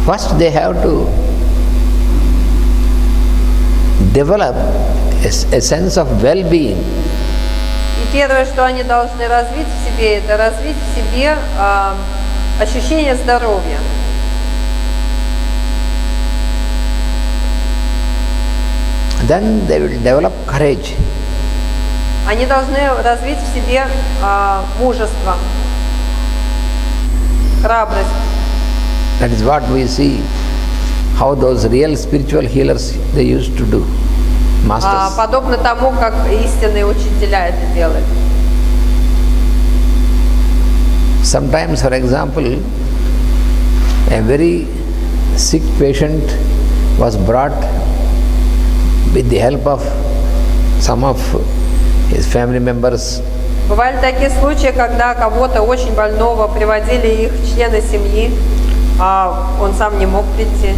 First they have to develop a sense of well-being. И первое, что они должны развить в себе, это развить в себе ощущение здоровья. Then they will develop courage. Они должны развить в себе мужество, храбрость. That is what we see, how those real spiritual healers they used to do. Masters. Подобно тому, как истинные учителя это делают. Sometimes, for example, a very sick patient was brought with the help of some of his family members. Бывали такие случаи, когда кого-то очень больного приводили их члены семьи, а он сам не мог прийти.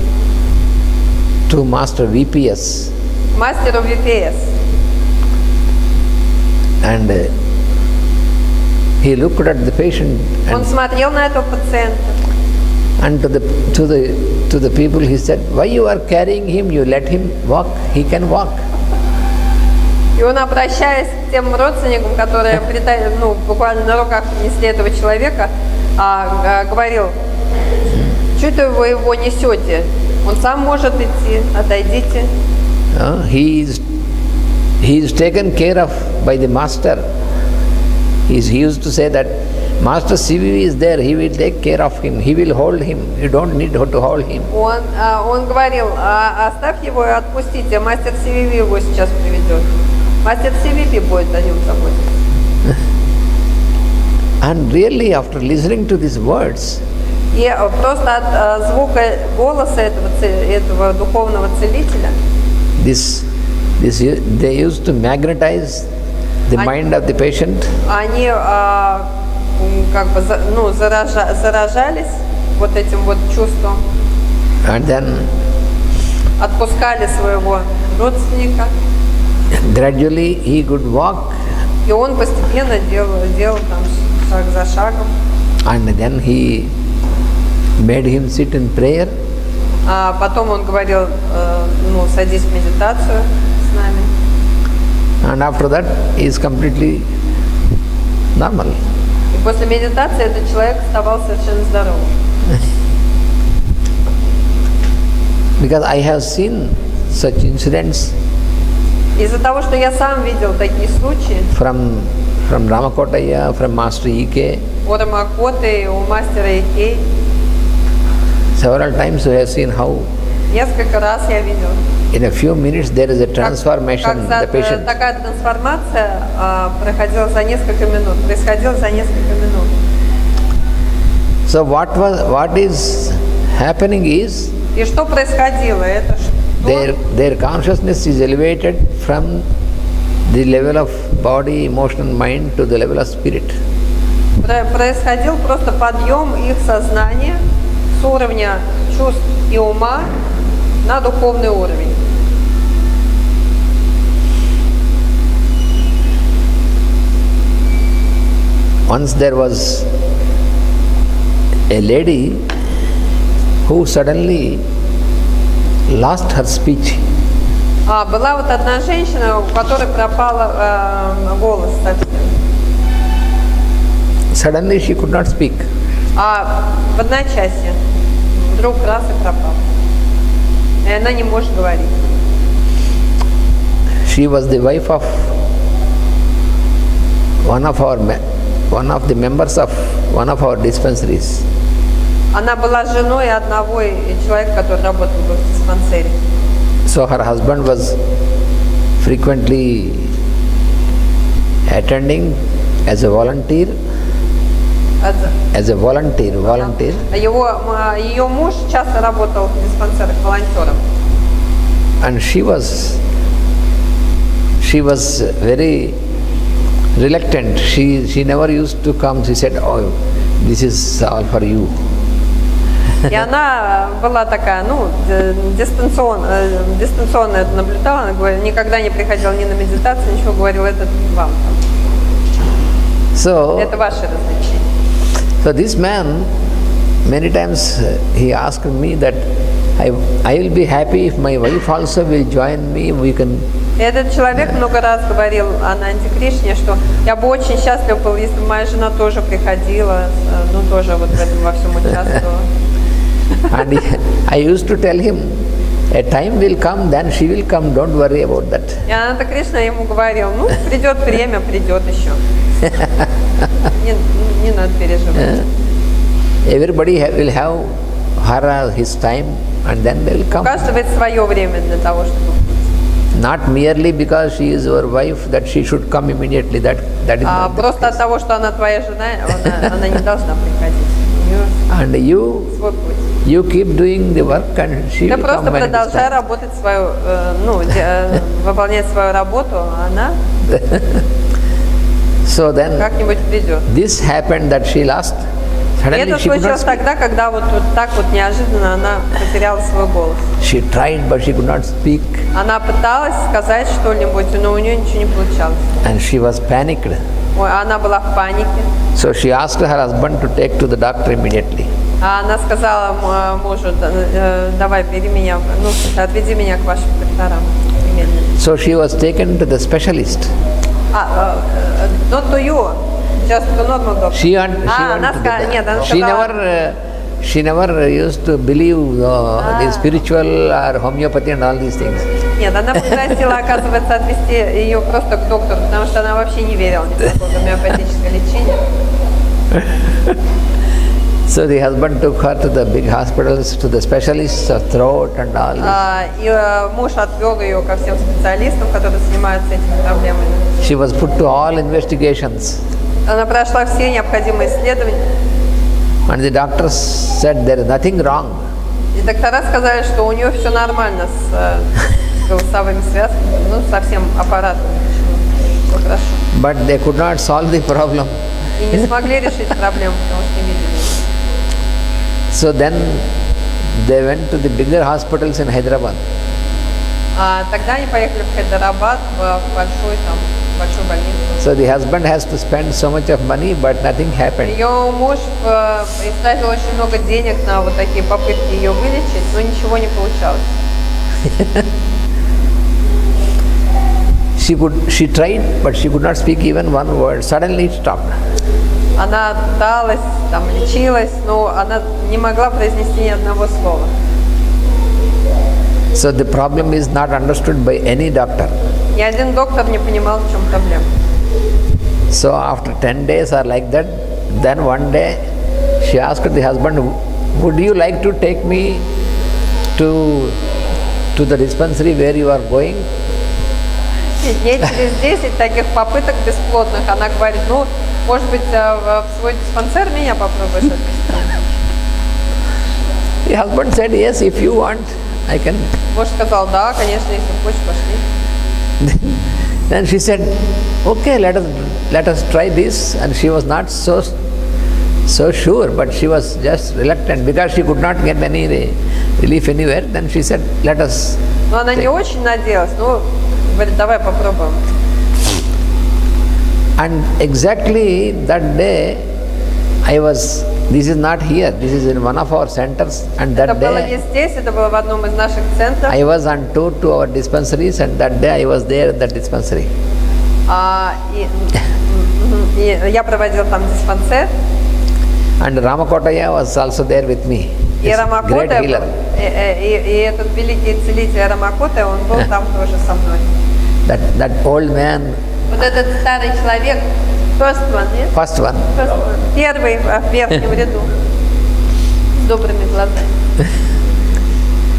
To Master VPS. Мастеру VPS. And he looked at the patient. Он смотрел на этого пациента. And to the people he said, why you are carrying him? You let him walk. He can walk. И он, обращаясь к тем родственникам, которые буквально на руках несли этого человека, говорил: что это вы его несете? Он сам может идти, отойдите. He is taken care of by the master. He used to say that Master CVV is there, he will take care of him, he will hold him, you don't need to hold him. Он говорил: оставь его и отпустите, а мастер CVV его сейчас приведет. Мастер CVV будет о нем заботиться. And really, after listening to these words, и просто от звука голоса этого духовного целителя, they used to magnetize the mind of the patient. Они заражались вот этим вот чувством. And then отпускали своего родственника. Gradually he could walk. И он постепенно делал там шаг за шагом. And then he made him sit in prayer. А потом он говорил: садись в медитацию с нами. And after that he is completely normal. И после медитации этот человек оставался совершенно здоровым. Because I have seen such incidents. Из-за того, что я сам видел такие случаи. From Ramakotaya, from Master EAK. У Рамакоты, у мастера EAK. Several times we have seen how. Несколько раз я видел. In a few minutes there is a transformation in the patient. Такая трансформация происходила за несколько минут. So what is happening is. И что происходило? Это their consciousness is elevated from the level of body, emotion, mind to the level of spirit. Происходил просто подъем их сознания с уровня чувств и ума на духовный уровень. Once there was a lady who suddenly lost her speech. Была вот одна женщина, у которой пропала голос совсем. Suddenly she could not speak. В одночасье вдруг раз и пропала. И она не может говорить. She was the wife of one of the members of one of our dispensaries. Она была женой одного человека, который работал в диспансере. So her husband was frequently attending as a volunteer. Ее муж часто работал в диспансерах волонтером. And she was very reluctant. She never used to come. She said, "Oh, this is all for you." И она была такая, дистанционно это наблюдала, она говорила, никогда не приходила ни на медитацию, ничего, говорила, это вам. So, это ваше развлечение. So this man Many times he asked me that I will be happy if my wife also will join me, we can. Этот человек много раз говорил о Нанди Кришне, что я бы очень счастлив был, если бы моя жена тоже приходила, ну тоже вот в этом во всем участвовала. And I used to tell him, a time will come, then she will come, don't worry about that. И Ананда Кришна ему говорил, ну придет время, придет еще. Не надо переживать. Everybody will have her or his time, and then they will У come. каждого есть свое время для того, чтобы Not merely because she is your wife that she should come immediately. That is not the просто от case. того, что она твоя жена, она не должна приходить. У нее And свой путь. you keep doing the work, and she Ты will просто come when it is продолжай time. работать свою, выполнять свою работу, а она So then, как-нибудь придет. this happened that she lost. И Suddenly это she could not случилось speak. тогда, когда вот так вот неожиданно она потеряла свой голос. She tried, but she could not speak, Она пыталась сказать что-нибудь, но у нее ничего не получалось. and she was panicked. Ой, она была в панике. So she asked her husband to take to the doctor immediately. А она сказала мужу, давай, бери меня, ну, отведи меня к вашим докторам. Немедленно. So she was taken to the specialist. Not to you, just to normal doctor. She went она to сказала, нет, она she сказала, she never used to believe the spiritual or homeopathy and all these things. нет, она попросила, оказывается, отвезти ее просто к доктору, потому что она вообще не верила ни в какое гомеопатическое лечение. So the husband took her to the big hospitals, to the specialists of throat and all this. И муж отвел ее ко всем специалистам, которые занимаются этими проблемами. She was put to all investigations. Она прошла все необходимые исследования. And the doctors said there is nothing wrong. И доктора сказали, что у нее все нормально с голосовыми связками, ну, со всем аппаратом. Все хорошо. But they could not solve the problem. И не смогли решить проблему, потому что не видели. So then they went to the bigger hospitals in Hyderabad. Тогда они поехали в Хайдарабад, в большую больницу. So the husband has to spend so much of money, but nothing happened. Ее муж истратил очень много денег на вот такие попытки ее вылечить, но ничего не получалось. She tried, but she could not speak even one word. Suddenly it stopped. Она пыталась, там, лечилась, но она не могла произнести ни одного слова. So the problem is not understood by any doctor. Ни один доктор не понимал, в чем проблема. So after 10 days or like that, then one day she asked the husband, would you like to take me to the dispensary where you are going? И дней через 10 таких попыток бесплодных она говорит, ну, может быть, в свой диспансер меня попробуешь отвезти? The husband said, yes, if you want, I can. Муж сказал, да, конечно, если хочешь, пошли. Then she said, okay, let us try this. And she was not so sure, but she was just reluctant because she could not get any relief anywhere. Then she said, let us. Но она не очень надеялась, ну, говорит, давай попробуем. And exactly that day, this is not here, this is in one of our centers, and Это that было не day здесь, это было в одном из наших центров. I was on tour to our dispensaries, and that day I was there at that dispensary. И я проводил там диспансер. And Ramakotaya was also there with me. И He's a great Рамакота, healer. и этот великий целитель Рамакота, он был там тоже со мной. That old man, Вот этот старый человек, first one, нет? first one. Первый в верхнем ряду, с добрыми глазами.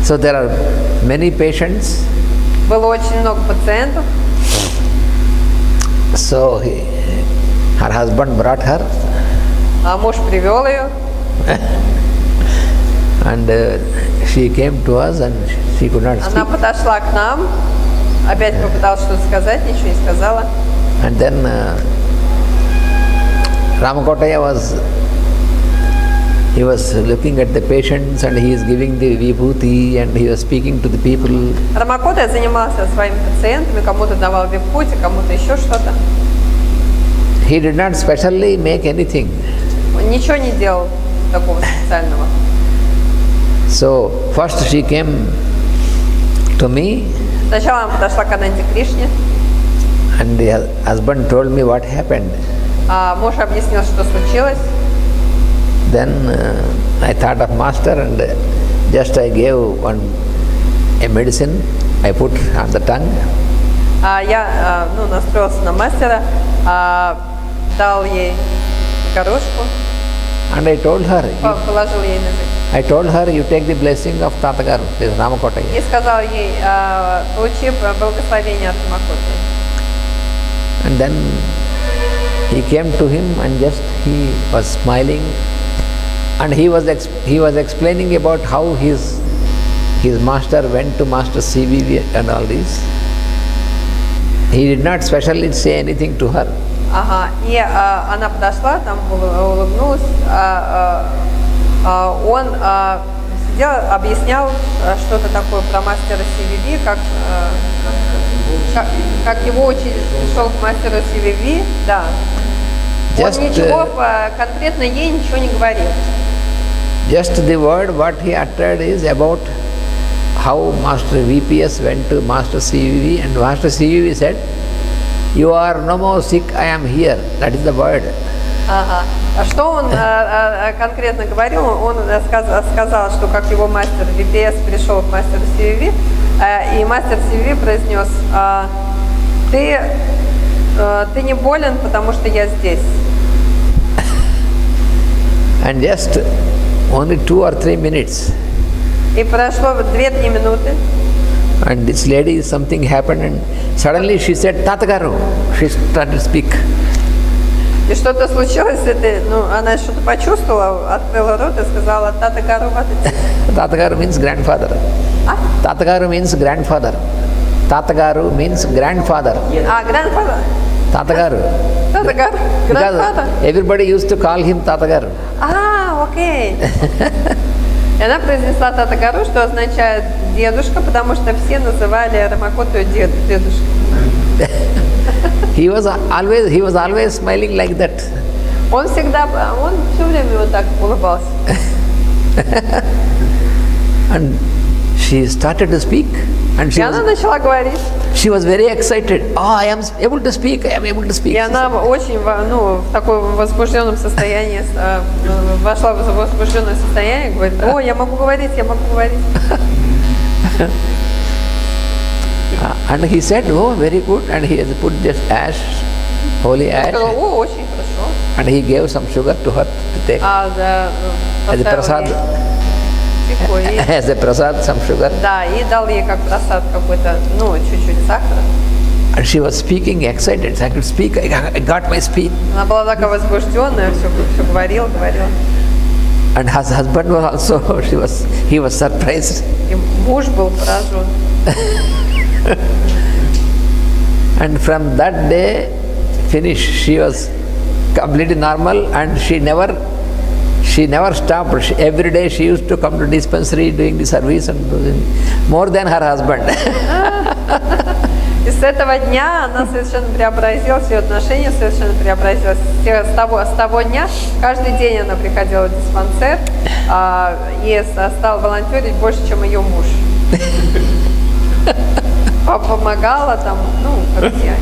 So there are many patients. Было очень много пациентов. So her husband brought her, А муж привел ее. and she came to us, and she could not Она speak. подошла к нам, опять попыталась что-то сказать, ничего не сказала. And then Ramakotaya he was looking at the patients, and he is giving the vibhuti, and he was speaking to the people. Рамакота занимался своими пациентами, кому-то давал випхути, кому-то еще что-то. He did not specially make anything. Он ничего не делал такого специального. So first she came to me, Сначала она подошла к Ананде Кришне, and the husband told me what happened. а муж объяснил, что случилось. Then I thought of master, and just I gave a medicine I put on the tongue. Я настроился на мастера, дал ей горошку, And I told her, положил ей на язык. I told her, you take the blessing of Tatagaru, this Ramakotai. И сказал ей, получи благословение от Рамакоты. And then he came to him, and just he was smiling, and he was explaining about how his master went to Master CVV and all this. He did not specially say anything to her. Ага, и она подошла, там улыбнулась, он сидел, объяснял что-то такое про мастера CVV, как его учитель пришел к мастеру CVV, да. Он ничего конкретно ей ничего не говорил. Just the word what he uttered is about how Master VPS went to Master CVV, and Master CVV said, "You are no more sick, I am here." That is the word. Ага. А что он конкретно говорил? Он сказал, что как его мастер VPS пришел к мастеру CVV, и мастер CVV произнес, ты не болен, потому что я здесь. And just only 2 or 3 minutes. И прошло 2-3 минуты. And this lady, something happened, and suddenly she said, "Tatagaru." She started to speak. И что-то случилось, она что-то почувствовала, открыла рот и сказала, Татагару, Tatagaru means grandfather. Tatagaru means grandfather. Tatagaru means grandfather. Grandfather. Tatagaru. Tatagaru. Grandfather. Everybody used to call him Tatagaru. Окей. И она произнесла Татагару, что означает дедушка, потому что все называли Рамакоту дедушкой. He was always smiling like that. Он все время вот так улыбался. And she started to speak, and она начала говорить. She was very excited. I am able to speak. I am able to speak. И она очень, в таком возбужденном состоянии, вошла в возбужденное состояние, говорит, я могу говорить, я могу говорить. And he said, very good. And he has put just ash, holy ash. Очень хорошо. And he gave some sugar to her to take. As a prasad. As a prasad, some sugar. Да, и дал ей как просад какой-то, чуть-чуть сахара. And she was speaking excited. I could speak. I got my speech. Она была такая возбужденная, все говорила. And her husband was also. He was surprised. И муж был поражен. And from that day, finished. She was completely normal, and she never stopped. Every day she used to come to dispensary doing the service and doing more than her husband. И с этого дня она совершенно преобразилась, ее отношение совершенно преобразилось. С того дня каждый день она приходила в диспансер и стала волонтерить больше, чем ее муж. Помогала там, как я.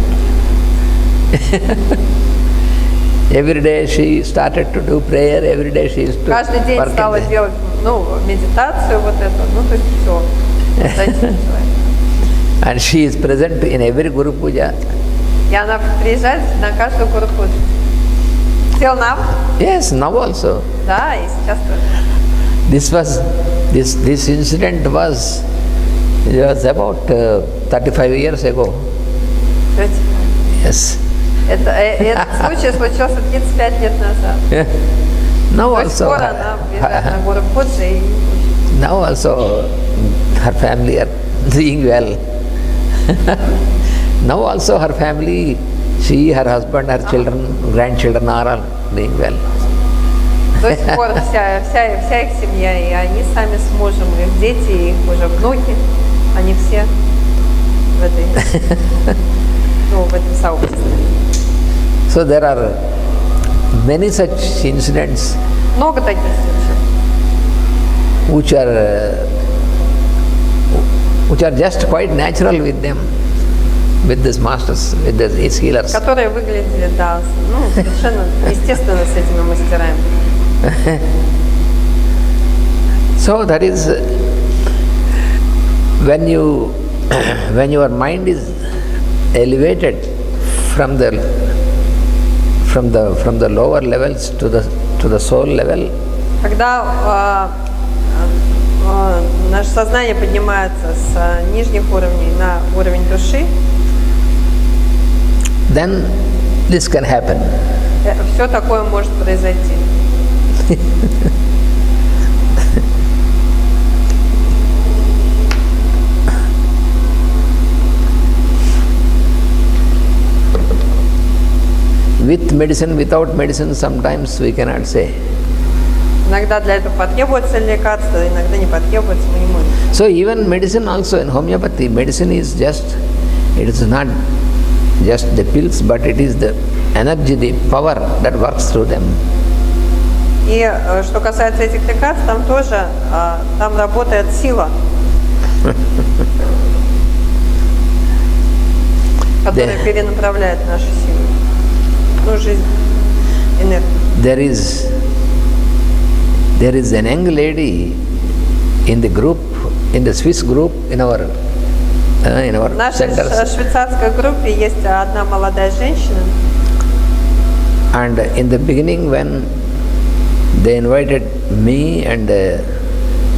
Every day she started to do prayer. Every day she used to. Каждый день стала делать, медитацию вот эту, то есть все. And she is present in every Guru Puja. И она приезжает на каждую Гуру Пуджу. Till now? Yes, now also. Да, и сейчас тоже. This incident was about 35 years ago. Yes. Этот случай случился 35 лет назад. Now also. Скоро она приезжает на Гуру Пуджу и. Now also, her family are doing well. Now also her family, she, her husband, her children, grandchildren are all doing well. До сих пор вся их семья, и они сами с мужем, их дети, их уже внуки, они все в этом сообществе. So there are many such incidents Много таких случаев. Which are just quite natural with them, with these masters, with these healers. Которые выглядели, да, ну, совершенно естественно с этими мастерами. So that is when your mind is elevated from the lower levels to the soul level. Когда наше сознание поднимается с нижних уровней на уровень души, then this can happen. Все такое может произойти. With medicine, without medicine, sometimes we cannot say. Иногда для этого потребуется лекарство, иногда не потребуется, мы не можем. So even medicine also in homeopathy, medicine is just, it is not just the pills, but it is the energy, the power that works through them. И что касается этих лекарств, там тоже, там работает сила, которая перенаправляет нашу силу, ну, жизнь, энергию. There is an young lady in the group, in the Swiss group, in our В нашей швейцарской группе есть одна молодая женщина. And in the beginning, when they invited me, and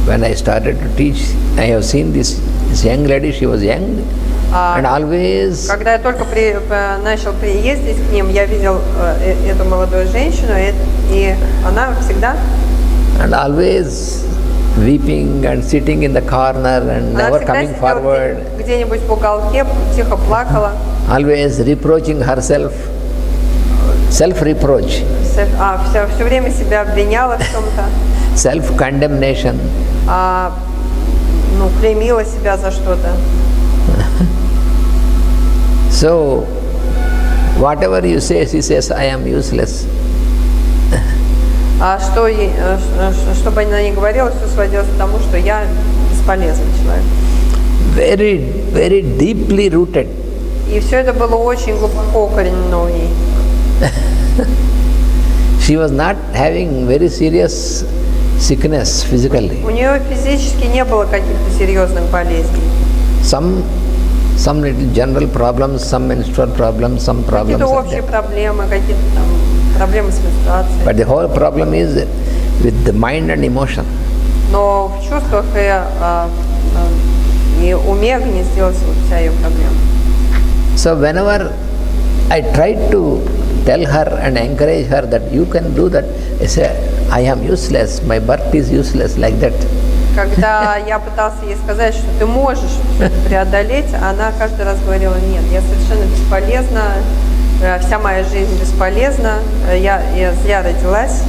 when I started to teach, I have seen this young lady. She was young, and always. Когда я только начал ездить к ним, я видел эту молодую женщину, и она всегда. And always weeping and sitting in the corner and never coming forward. Где-нибудь в уголке тихо плакала. Always reproaching herself, self-reproach. Все время себя обвиняла в чем-то. Self-condemnation. Ну, клеймила себя за что-то. So, whatever you say, she says, I am useless. Что бы она ни говорила, все сводилось к тому, что я бесполезный человек. Very, very deeply rooted. И все это было очень глубоко укоренено в ней. She was not having very serious sickness physically. У нее физически не было каких-то серьезных болезней. Some little general problems, some menstrual problems, some problems. Какие-то общие проблемы, какие-то там проблемы с менструацией. But the whole problem is with the mind and emotion. Но в чувствах и уме гнездилась вот вся ее проблема. So whenever I tried to tell her and encourage her that you can do that, I say, I am useless, my birth is useless, like that. Когда я пытался ей сказать, что ты можешь преодолеть, она каждый раз говорила, нет, я совершенно бесполезна, вся моя жизнь бесполезна, я зря родилась.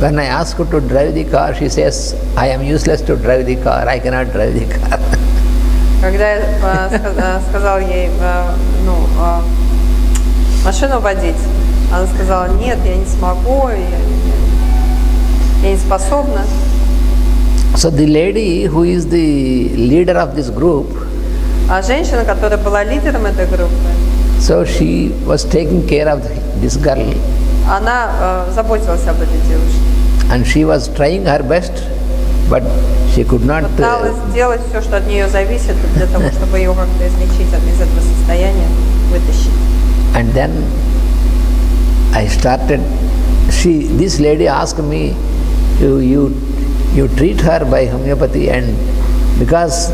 When I ask her to drive the car, she says, I am useless to drive the car, I cannot drive the car. Когда я сказал ей, машину водить, она сказала, нет, я не смогу, я не способна. So the lady who is the leader of this group, А женщина, которая была лидером этой группы, so she was taking care of this girl. Она заботилась об этой девушке. And she was trying her best, but she could not. Пыталась сделать все, что от нее зависит, для того, чтобы ее как-то излечить из этого состояния, вытащить. And then I started. This lady asked me, you treat her by homeopathy, and because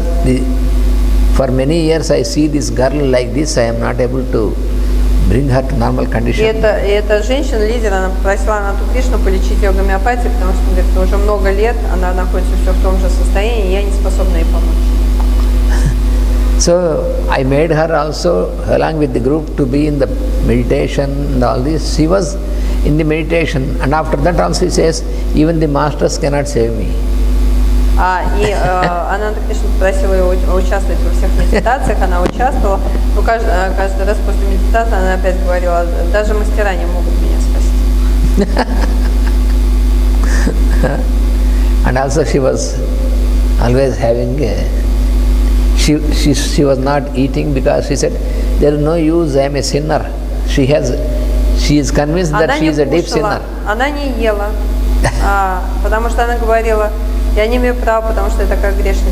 for many years I see this girl like this, I am not able to bring her to normal condition. И эта женщина-лидер, она попросила Ананту Кришну полечить ее гомеопатией, потому что, говорит, уже много лет она находится все в том же состоянии, и я не способна ей помочь. So I made her also, along with the group, to be in the meditation and all this. She was in the meditation, and after that also she says, even the masters cannot save me. И Ананта Кришна попросила ее участвовать во всех медитациях, она участвовала, но каждый раз после медитации она опять говорила, даже мастера не могут меня спасти. And also she was always having, she was not eating because she said, there is no use, I am a sinner. She is convinced that she is a deep sinner. Она не ела, потому что она говорила, я не имею права, потому что я такая грешница.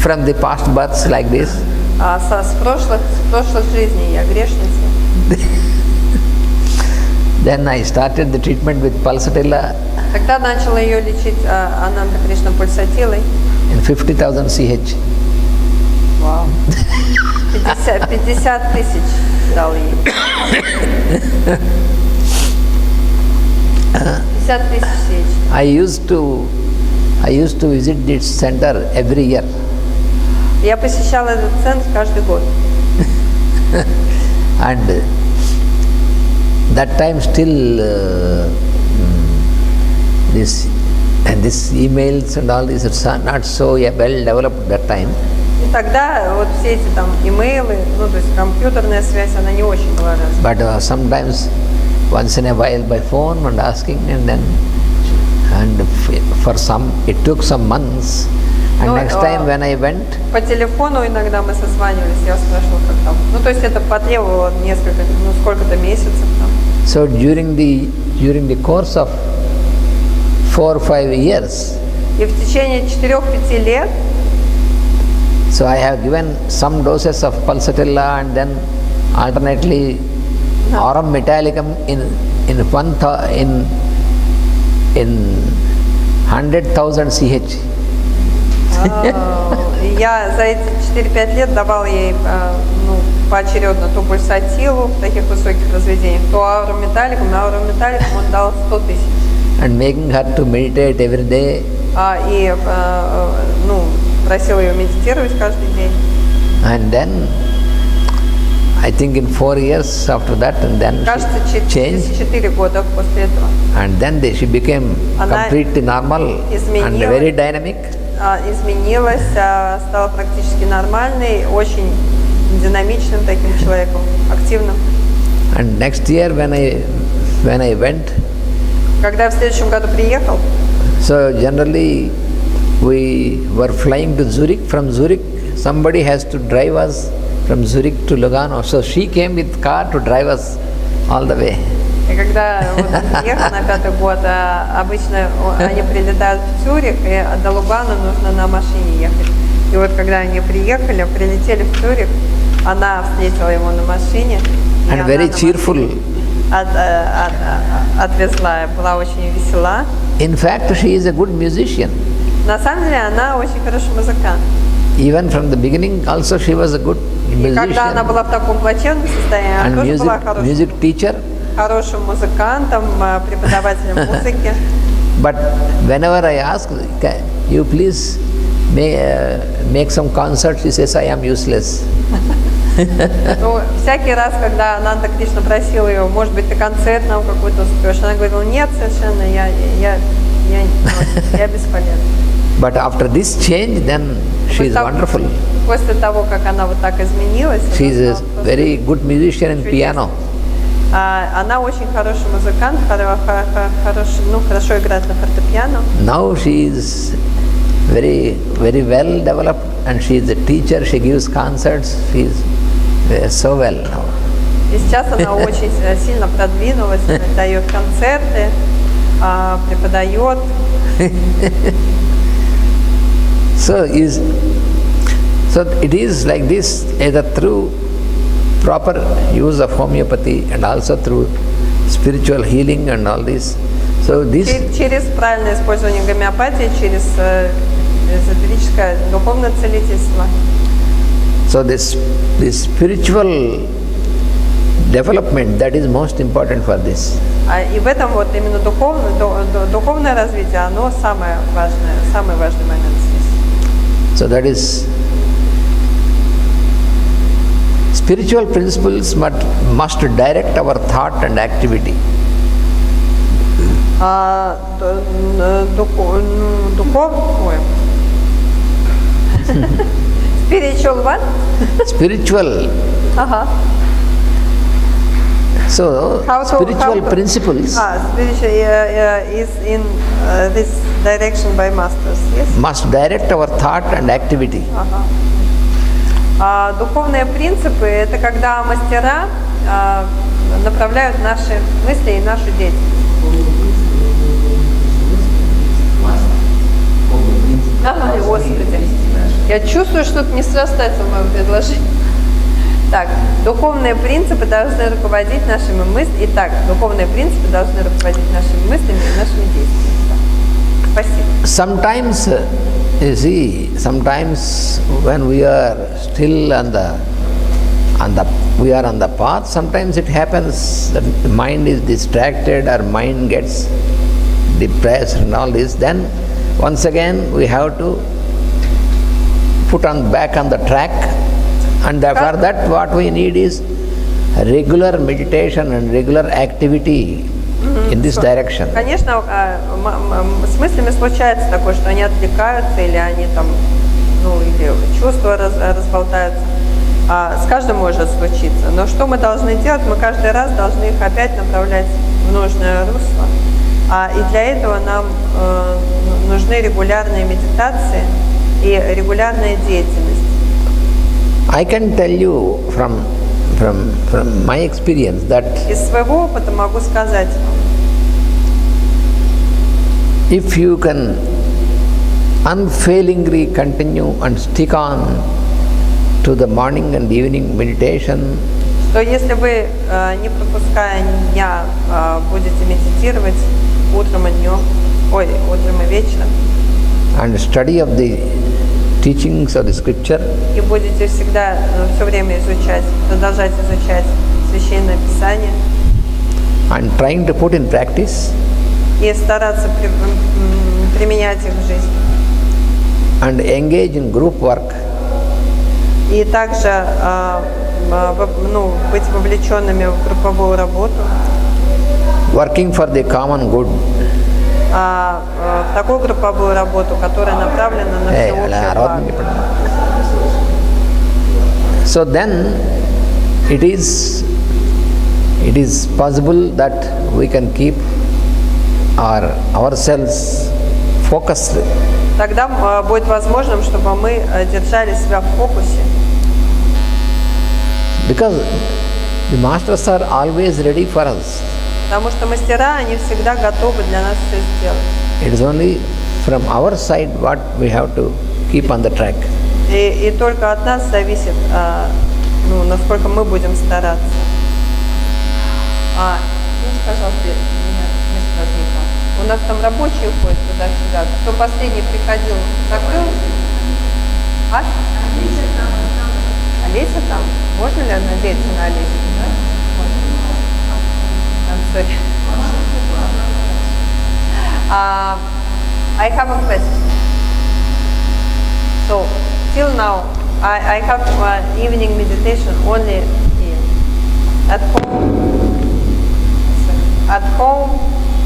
From the past births like this. С прошлых жизней я грешница. Then I started the treatment with pulsatilla. Тогда начала ее лечить Ананда Кришна пульсатилой. In 50,000 CH. Вау. 50 тысяч дал ей. 50 тысяч CH. I used to visit this center every year. Я посещала этот центр каждый год. And that time still this emails and all this are not so well developed that time. И тогда вот все эти там имейлы, ну то есть компьютерная связь, она не очень была развита. But sometimes once in a while by phone and asking, and it took some months. And next time when I went, по телефону иногда мы созванивались, я спрашивала, как там. Ну, то есть это потребовало сколько-то месяцев там. So during the course of 4 or 5 years, и в течение 4-5 лет, so I have given some doses of pulsatilla and then alternately aurum metallicum in 100,000 CH. Я за эти 4-5 лет давал ей поочередно то пульсатилу в таких высоких разведениях, то аурум металликум. Он дал 100 тысяч. And making her to meditate every day. И просил ее медитировать каждый день. And then I think in 4 years after that, and then she changed. 4 года после этого. And then she became completely normal and very dynamic. Изменилась, стала практически нормальной, очень динамичным таким человеком, активным. And next year when I went, когда в следующем году приехал, so generally we were flying to Zurich. From Zurich, somebody has to drive us from Zurich to Lugano. So she came with car to drive us all the way. И когда он приехал на 5-й год, обычно они прилетают в Цюрих, и до Лугана нужно на машине ехать. И вот когда они прилетели в Цюрих, она встретила его на машине. And very cheerful. Отвезла, была очень весела. In fact, she is a good musician. На самом деле, она очень хороший музыкант. Even from the beginning, also she was a good musician. И когда она была в таком плачевном состоянии, она тоже была хорошей. Music teacher. Хорошим музыкантом, преподавателем музыки. But whenever I ask, you please make some concerts, she says, I am useless. Ну, всякий раз, когда Ананда Кришна просил ее, может быть, ты концерт нам какой-то устроишь, она говорила, нет, совершенно, я бесполезна. But after this change, then she is wonderful. После того, как она вот так изменилась, she is a very good musician in piano. Она очень хороший музыкант, хорошо играет на фортепиано. Now she is very well developed, and she is a teacher. She gives concerts. She is so well now. И сейчас она очень сильно продвинулась, дает концерты, преподает. So it is like this, either through proper use of homeopathy and also through spiritual healing and all this. So this через правильное использование гомеопатии, через эзотерическое духовное целительство. So this spiritual development, that is most important for this. И в этом вот именно духовное развитие, оно самый важный момент здесь. So that is spiritual principles must direct our thought and activity. Spiritual what? Spiritual. So, spiritual principles spiritual is in this direction by masters, yes? must direct our thought and activity. Духовные принципы – это когда мастера направляют наши мысли и нашу деятельность. Господи, я чувствую, что это не срастается в моем предложении. Так, духовные принципы должны руководить нашими мыслями. Итак, духовные принципы должны руководить нашими мыслями и нашими действиями. Спасибо. Sometimes, you see, sometimes when we are still on the path, sometimes it happens that the mind is distracted or mind gets depressed and all this. Then once again we have to put back on the track, and for that what we need is regular meditation and regular activity in this direction. Конечно, с мыслями случается такое, что они отвлекаются или они там, или чувства разболтаются. С каждым может случиться. Но что мы должны делать? Мы каждый раз должны их опять направлять в нужное русло. И для этого нам нужны регулярные медитации и регулярная деятельность. I can tell you from my experience that из своего опыта могу сказать, if you can unfailingly continue and stick on to the morning and evening meditation, что если вы, не пропуская дня, будете медитировать утром и днем, утром и вечером, and study of the teachings of the scripture, и будете всегда, все время продолжать изучать Священное Писание, and trying to put in practice, и стараться применять их в жизни, and engage in group work, и также быть вовлеченными в групповую работу, working for the common good, такую групповую работу, которая направлена на всеобщее благо. So then it is possible that we can keep ourselves focused. Тогда будет возможным, чтобы мы держали себя в фокусе. Because the masters are always ready for us. Потому что мастера, они всегда готовы для нас все сделать. It is only from our side what we have to keep on the track. И только от нас зависит, насколько мы будем стараться. Пожалуйста, у нас там рабочие ходят туда-сюда. Кто последний приходил, закрыл? Олеся там? Можно ли надеяться на Олесю? Да? I'm sorry. I have a question. So, till now, I have evening meditation only here. At home,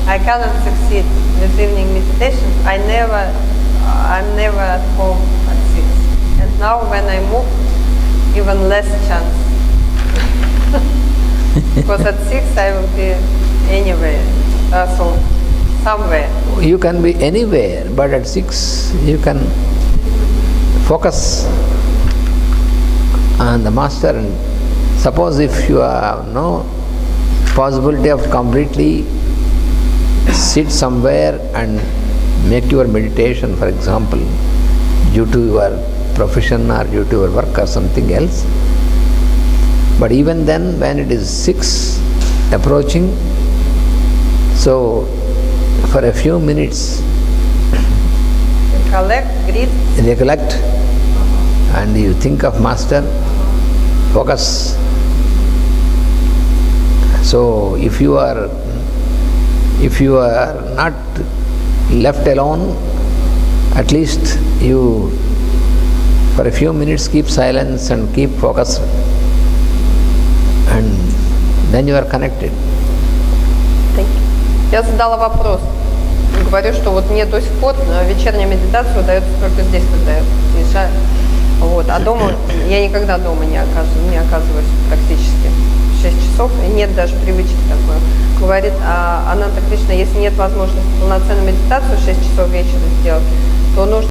I cannot succeed with evening meditation. I'm never at home at 6. And now when I move, even less chance. Because at 6 I will be anywhere, so somewhere. You can be anywhere, but at 6 you can focus on the master. And suppose if you have no possibility of completely sit somewhere and make your meditation, for example, due to your profession or due to your work or something else. But even then, when it is 6 approaching, so for a few minutes, recollect, and you think of Master, focus. So if you are not left alone, at least you for a few minutes keep silence and keep focus, and then you are connected. Thank you. Я задала вопрос. Говорю, что вот мне до сих пор вечерняя медитация удается только здесь, когда я приезжаю. А дома я никогда дома не оказываюсь практически. 6 часов, и нет даже привычки такой. Говорит Ананта Кришна, если нет возможности полноценную медитацию в 6 часов вечера сделать, то нужно